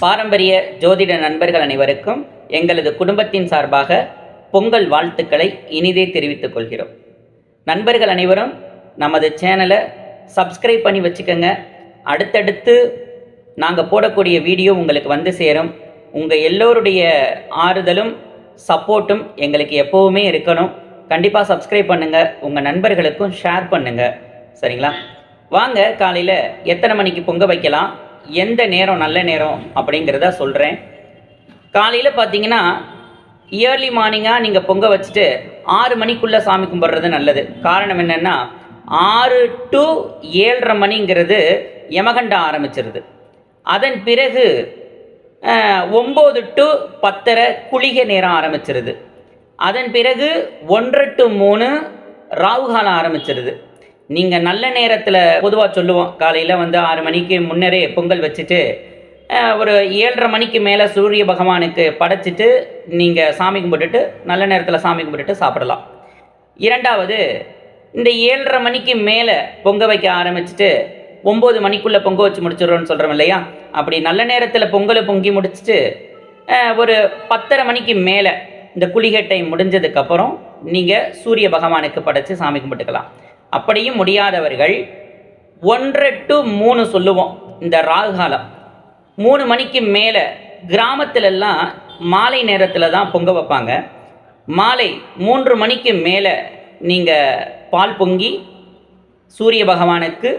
பாரம்பரிய ஜோதிட நண்பர்கள் அனைவருக்கும் எங்களது குடும்பத்தின் சார்பாக பொங்கல் வாழ்த்துக்களை இனிதே தெரிவித்துக் கொள்கிறோம். நண்பர்கள் அனைவரும் நமது சேனலை சப்ஸ்கிரைப் பண்ணி வச்சுக்கோங்க. அடுத்தடுத்து நாங்கள் போடக்கூடிய வீடியோ உங்களுக்கு வந்து சேரும். உங்கள் எல்லோருடைய ஆறுதலும் சப்போர்ட்டும் எங்களுக்கு எப்போவுமே இருக்கணும். கண்டிப்பாக சப்ஸ்கிரைப் பண்ணுங்கள், உங்கள் நண்பர்களுக்கும் ஷேர் பண்ணுங்கள். சரிங்களா? வாங்க, காலையில் எத்தனை மணிக்கு பொங்க வைக்கலாம், எந்த நேரம் நல்ல நேரம் அப்படிங்கிறத சொல்கிறேன். காலையில் பார்த்தீங்கன்னா இயர்லி மார்னிங்காக நீங்கள் பொங்க வச்சுட்டு 6 மணிக்குள்ளே சாமி கும்பிட்றது நல்லது. காரணம் என்னென்னா 6 to 7:30 மணிங்கிறது யமகண்டம் ஆரம்பிச்சிருது. அதன் பிறகு 9 to 10:30 குளிகை நேரம் ஆரம்பிச்சிருது. அதன் பிறகு 1 to 3 ராகுகாலம் ஆரம்பிச்சிருது. நீங்கள் நல்ல நேரத்தில் பொதுவாக சொல்லுவோம், காலையில் 6 மணிக்கு முன்னரே பொங்கல் வச்சுட்டு ஒரு 7:30 மணிக்கு மேலே சூரிய பகவானுக்கு படைச்சிட்டு நீங்கள் சாமி கும்பிட்டுட்டு நல்ல நேரத்தில் சாமி கும்பிட்டுட்டு சாப்பிடலாம். இரண்டாவது, இந்த 7:30 மணிக்கு மேலே பொங்க வைக்க ஆரம்பிச்சுட்டு 9 மணிக்குள்ளே பொங்க வச்சு முடிச்சிடுறோன்னு சொல்கிறோம் இல்லையா? அப்படி நல்ல நேரத்தில் பொங்கலை பொங்கி முடிச்சுட்டு ஒரு 10:30 மணிக்கு மேலே இந்த குளிகை டைம் முடிஞ்சதுக்கப்புறம் நீங்கள் சூரிய பகவானுக்கு படைச்சி சாமி கும்பிட்டுக்கலாம். அப்படியும் முடியாதவர்கள் 1 to 3 சொல்லுவோம், இந்த ராகுகாலம் 3 மணிக்கு மேலே கிராமத்திலெல்லாம் மாலை நேரத்தில் தான் பொங்க வைப்பாங்க. மாலை 3 மணிக்கு மேலே நீங்கள் பால் பொங்கி சூரிய பகவானுக்கு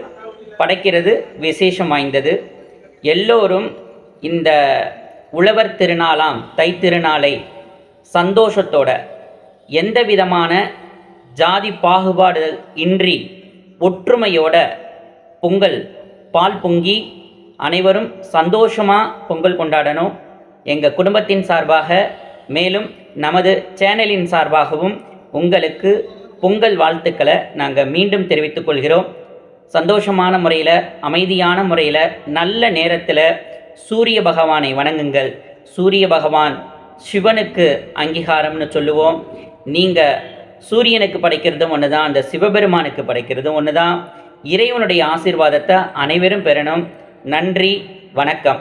படைக்கிறது விசேஷம் வாய்ந்தது. எல்லோரும் இந்த உழவர் திருநாளாம் தை திருநாளை சந்தோஷத்தோட, எந்த விதமான ஜாதி பாகுபாடு இன்றி ஒற்றுமையோட பொங்கல் பால் பொங்கி அனைவரும் சந்தோஷமாக பொங்கல் கொண்டாடணும். எங்கள் குடும்பத்தின் சார்பாக, மேலும் நமது சேனலின் சார்பாகவும் உங்களுக்கு பொங்கல் வாழ்த்துக்களை நாங்கள் மீண்டும் தெரிவித்துக் கொள்கிறோம். சந்தோஷமான முறையில், அமைதியான முறையில், நல்ல நேரத்தில் சூரிய பகவானை வணங்குங்கள். சூரிய பகவான் சிவனுக்கு அங்கீகாரம்னு சொல்லுவோம். நீங்கள் சூரியனுக்கு படைக்கிறதும் ஒன்று தான், அந்த சிவபெருமானுக்கு படைக்கிறதும் ஒன்று தான். இறைவனுடைய ஆசீர்வாதத்தை அனைவரும் பெறணும். நன்றி, வணக்கம்.